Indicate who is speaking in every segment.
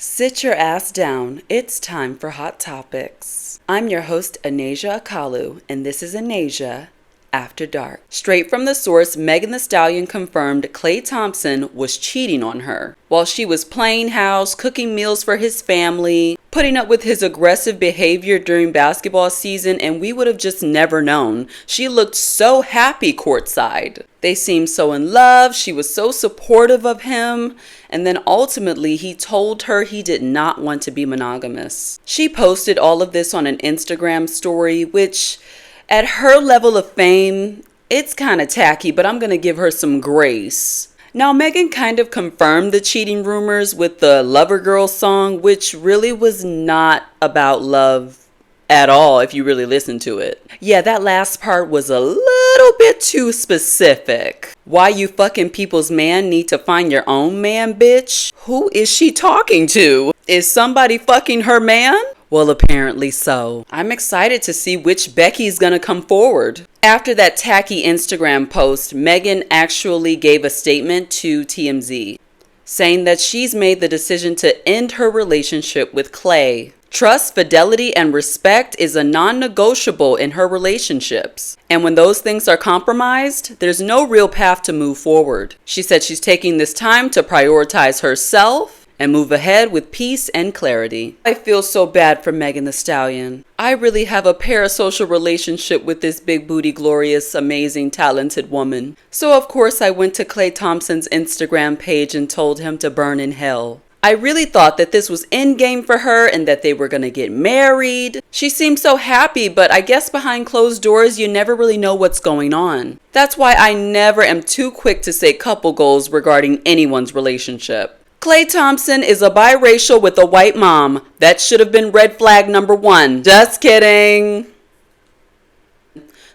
Speaker 1: Sit your ass down. It's time for Hot Topics. I'm your host, ANAZIA and this is ANAZIA After Dark. Straight from the source, Megan Thee Stallion confirmed Klay Thompson was cheating on her while she was playing house, cooking meals for his family, putting up with his aggressive behavior during basketball season, and we would have just never known. She looked so happy courtside. They seemed so in love. She was so supportive of him. And then ultimately, he told her he did not want to be monogamous. She posted all of this on an Instagram story, which at her level of fame, it's kind of tacky, but I'm going to give her some grace. Now, Megan kind of confirmed the cheating rumors with the Lover Girl song, which really was not about love at all if you really listen to it. Yeah, that last part was a little bit too specific. Why you fucking people's man need to find your own man, bitch? Who is she talking to? Is somebody fucking her man? Well, apparently so. I'm excited to see which Becky's gonna come forward. After that tacky Instagram post, Megan actually gave a statement to TMZ, saying that she's made the decision to end her relationship with Klay. Trust, fidelity, and respect is a non-negotiable in her relationships. And when those things are compromised, there's no real path to move forward. She said she's taking this time to prioritize herself and move ahead with peace and clarity. I feel so bad for Megan Thee Stallion. I really have a parasocial relationship with this big booty, glorious, amazing, talented woman. So of course I went to Klay Thompson's Instagram page and told him to burn in hell. I really thought that this was endgame for her and that they were gonna get married. She seemed so happy, but I guess behind closed doors, you never really know what's going on. That's why I never am too quick to say couple goals regarding anyone's relationship. Klay Thompson is a biracial with a white mom. That should have been red flag number 1. Just kidding.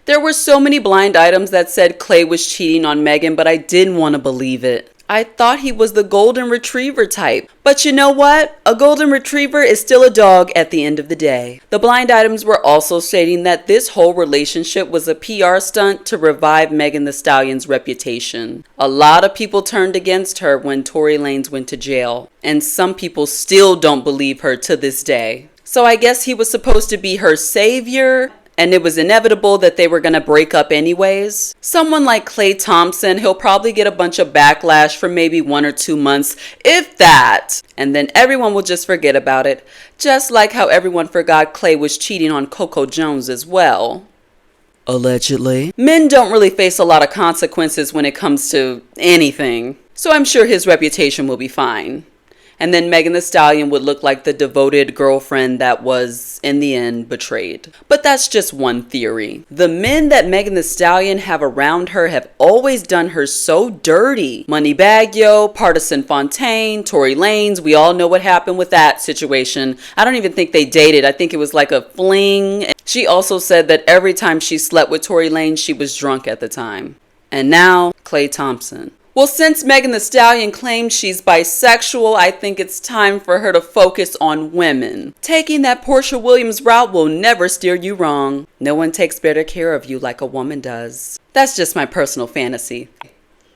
Speaker 1: There were so many blind items that said Klay was cheating on Megan, but I didn't want to believe it. I thought he was the golden retriever type. But you know what? A golden retriever is still a dog at the end of the day. The blind items were also stating that this whole relationship was a PR stunt to revive Megan Thee Stallion's reputation. A lot of people turned against her when Tory Lanez went to jail, and some people still don't believe her to this day. So I guess he was supposed to be her savior, and it was inevitable that they were going to break up anyways. Someone like Klay Thompson, he'll probably get a bunch of backlash for maybe 1 or 2 months, if that. And then everyone will just forget about it. Just like how everyone forgot Klay was cheating on Coco Jones as well. Allegedly. Men don't really face a lot of consequences when it comes to anything. So I'm sure his reputation will be fine. And then Megan Thee Stallion would look like the devoted girlfriend that was, in the end, betrayed. But that's just one theory. The men that Megan Thee Stallion have around her have always done her so dirty. Moneybagg Yo, Partisan Fontaine, Tory Lanez, we all know what happened with that situation. I don't even think they dated. I think it was like a fling. She also said that every time she slept with Tory Lanez, she was drunk at the time. And now, Klay Thompson. Well, since Megan Thee Stallion claims she's bisexual, I think it's time for her to focus on women. Taking that Portia Williams route will never steer you wrong. No one takes better care of you like a woman does. That's just my personal fantasy.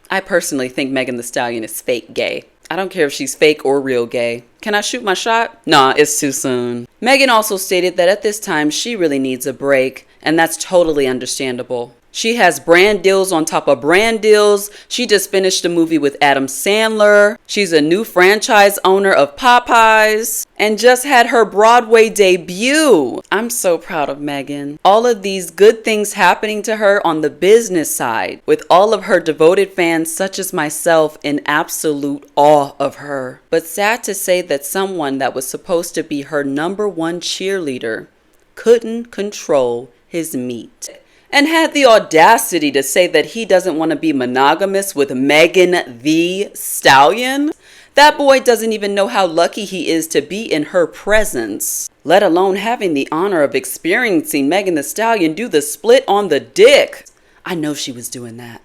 Speaker 1: I personally think Megan Thee Stallion is fake gay. I don't care if she's fake or real gay. Can I shoot my shot? Nah, it's too soon. Megan also stated that at this time she really needs a break, and that's totally understandable. She has brand deals on top of brand deals. She just finished a movie with Adam Sandler. She's a new franchise owner of Popeyes and just had her Broadway debut. I'm so proud of Megan. All of these good things happening to her on the business side, with all of her devoted fans such as myself in absolute awe of her. But sad to say that someone that was supposed to be her #1 cheerleader couldn't control his meat. And had the audacity to say that he doesn't want to be monogamous with Megan Thee Stallion. That boy doesn't even know how lucky he is to be in her presence, let alone having the honor of experiencing Megan Thee Stallion do the split on the dick. I know she was doing that.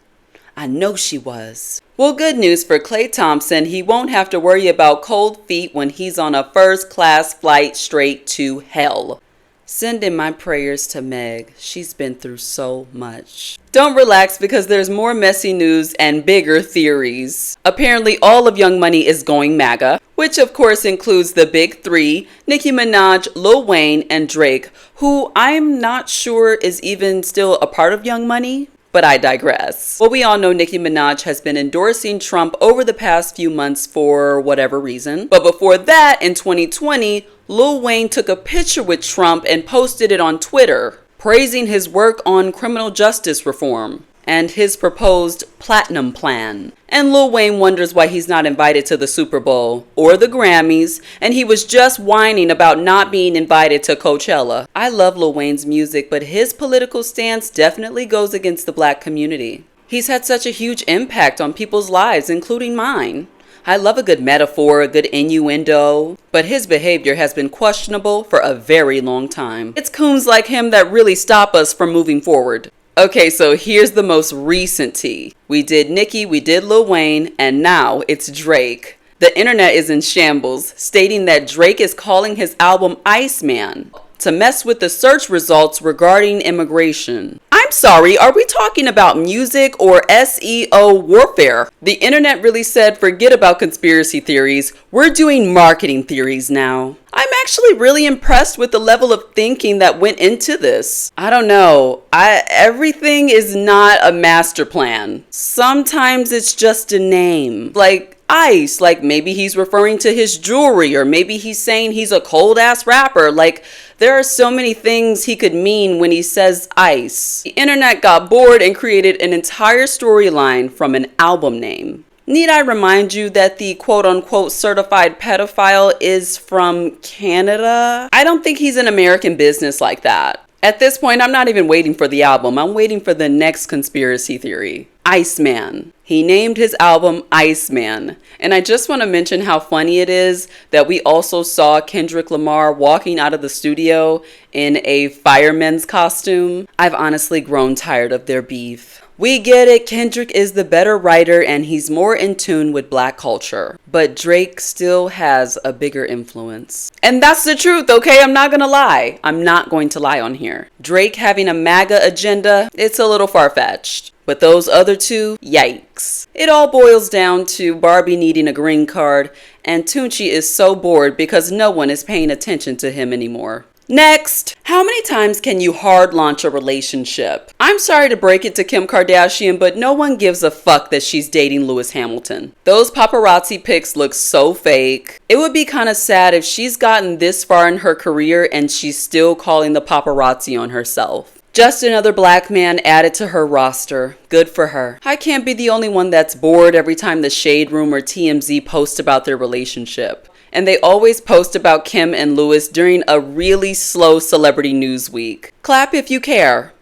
Speaker 1: I know she was. Well, good news for Klay Thompson. He won't have to worry about cold feet when he's on a first-class flight straight to hell. Sending my prayers to Meg. She's been through so much. Don't relax because there's more messy news and bigger theories. Apparently all of Young Money is going MAGA, which of course includes the big three, Nicki Minaj, Lil Wayne, and Drake, who I'm not sure is even still a part of Young Money. But I digress. Well, we all know Nicki Minaj has been endorsing Trump over the past few months for whatever reason. But before that, in 2020, Lil Wayne took a picture with Trump and posted it on Twitter, praising his work on criminal justice reform and his proposed platinum plan. And Lil Wayne wonders why he's not invited to the Super Bowl or the Grammys, and he was just whining about not being invited to Coachella. I love Lil Wayne's music, but his political stance definitely goes against the Black community. He's had such a huge impact on people's lives, including mine. I love a good metaphor, a good innuendo, but his behavior has been questionable for a very long time. It's coons like him that really stop us from moving forward. Okay, so here's the most recent tea. We did Nicki, we did Lil Wayne, and now it's Drake. The internet is in shambles, stating that Drake is calling his album Iceman to mess with the search results regarding immigration. I'm sorry, are we talking about music or SEO warfare? The internet really said forget about conspiracy theories, we're doing marketing theories now. I'm actually really impressed with the level of thinking that went into this. I don't know, everything is not a master plan. Sometimes it's just a name. Like Ice, like maybe he's referring to his jewelry, or maybe he's saying he's a cold ass rapper. Like there are so many things he could mean when he says Ice. The internet got bored and created an entire storyline from an album name. Need I remind you that the quote-unquote certified pedophile is from Canada? I don't think he's in American business like that. At this point, I'm not even waiting for the album. I'm waiting for the next conspiracy theory. Iceman. He named his album Iceman. And I just want to mention how funny it is that we also saw Kendrick Lamar walking out of the studio in a fireman's costume. I've honestly grown tired of their beef. We get it, Kendrick is the better writer and he's more in tune with Black culture. But Drake still has a bigger influence. And that's the truth, okay? I'm not gonna lie. I'm not going to lie on here. Drake having a MAGA agenda, it's a little far-fetched. But those other two, yikes. It all boils down to Barbie needing a green card and Tunchi is so bored because no one is paying attention to him anymore. Next, how many times can you hard launch a relationship? I'm sorry to break it to Kim Kardashian, but no one gives a fuck that she's dating Lewis Hamilton. Those paparazzi pics look so fake. It would be kind of sad if she's gotten this far in her career and she's still calling the paparazzi on herself. Just another Black man added to her roster. Good for her. I can't be the only one that's bored every time the Shade Room or TMZ post about their relationship. And they always post about Kim and Lewis during a really slow celebrity news week. Clap if you care.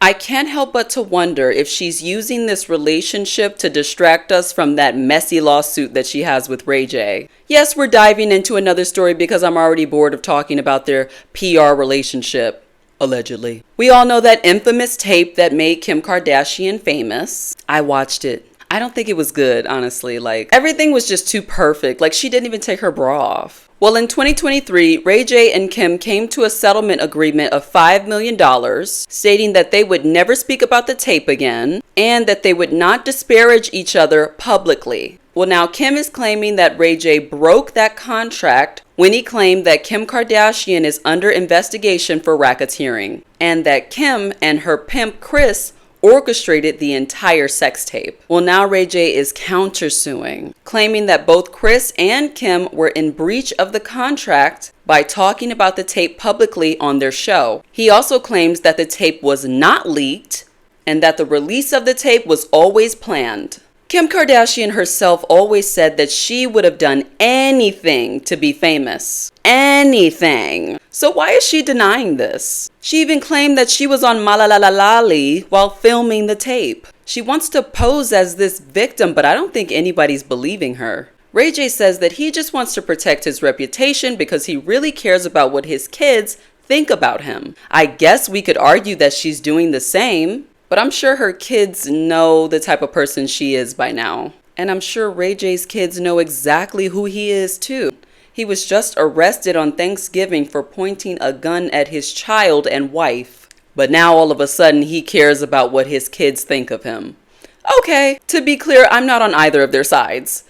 Speaker 1: I can't help but to wonder if she's using this relationship to distract us from that messy lawsuit that she has with Ray J. Yes, we're diving into another story because I'm already bored of talking about their PR relationship. Allegedly. We all know that infamous tape that made Kim Kardashian famous. I watched it. I don't think it was good, honestly. Like, everything was just too perfect. Like, she didn't even take her bra off. Well, in 2023, Ray J and Kim came to a settlement agreement of $5 million, stating that they would never speak about the tape again, and that they would not disparage each other publicly. Well, now Kim is claiming that Ray J broke that contract when he claimed that Kim Kardashian is under investigation for racketeering, and that Kim and her pimp Kris orchestrated the entire sex tape. Well, now Ray J is countersuing, claiming that both Kris and Kim were in breach of the contract by talking about the tape publicly on their show. He also claims that the tape was not leaked and that the release of the tape was always planned. Kim Kardashian herself always said that she would have done anything to be famous. Anything. So why is she denying this? She even claimed that she was on Malalalali while filming the tape. She wants to pose as this victim, but I don't think anybody's believing her. Ray J says that he just wants to protect his reputation because he really cares about what his kids think about him. I guess we could argue that she's doing the same. But I'm sure her kids know the type of person she is by now. And I'm sure Ray J's kids know exactly who he is too. He was just arrested on Thanksgiving for pointing a gun at his child and wife. But now all of a sudden he cares about what his kids think of him. Okay, to be clear, I'm not on either of their sides.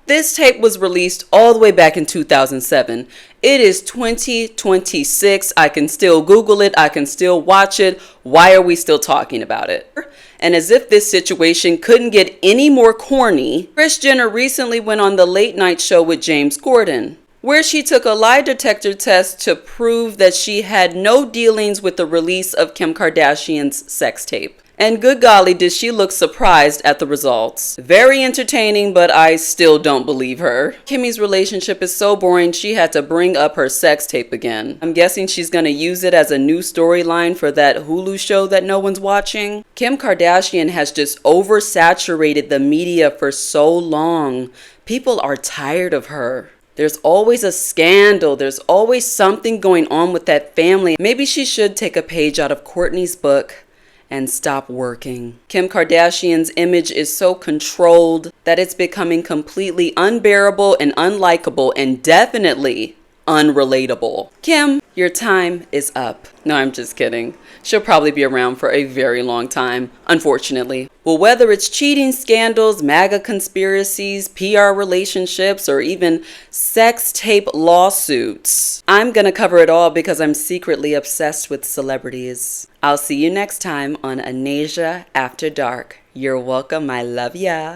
Speaker 1: This tape was released all the way back in 2007. It is 2026. I can still Google it. I can still watch it. Why are we still talking about it? And as if this situation couldn't get any more corny, Kris Jenner recently went on the late night show with James Corden, where she took a lie detector test to prove that she had no dealings with the release of Kim Kardashian's sex tape. And good golly, did she look surprised at the results. Very entertaining, but I still don't believe her. Kimmy's relationship is so boring, she had to bring up her sex tape again. I'm guessing she's gonna use it as a new storyline for that Hulu show that no one's watching. Kim Kardashian has just oversaturated the media for so long. People are tired of her. There's always a scandal. There's always something going on with that family. Maybe she should take a page out of Kourtney's book and stop working. Kim Kardashian's image is so controlled that it's becoming completely unbearable and unlikable and definitely unrelatable. Kim, your time is up. No, I'm just kidding. She'll probably be around for a very long time, unfortunately. Well, whether it's cheating scandals, MAGA conspiracies, PR relationships, or even sex tape lawsuits, I'm gonna cover it all because I'm secretly obsessed with celebrities. I'll see you next time on ANAZIA After Dark. You're welcome. I love ya.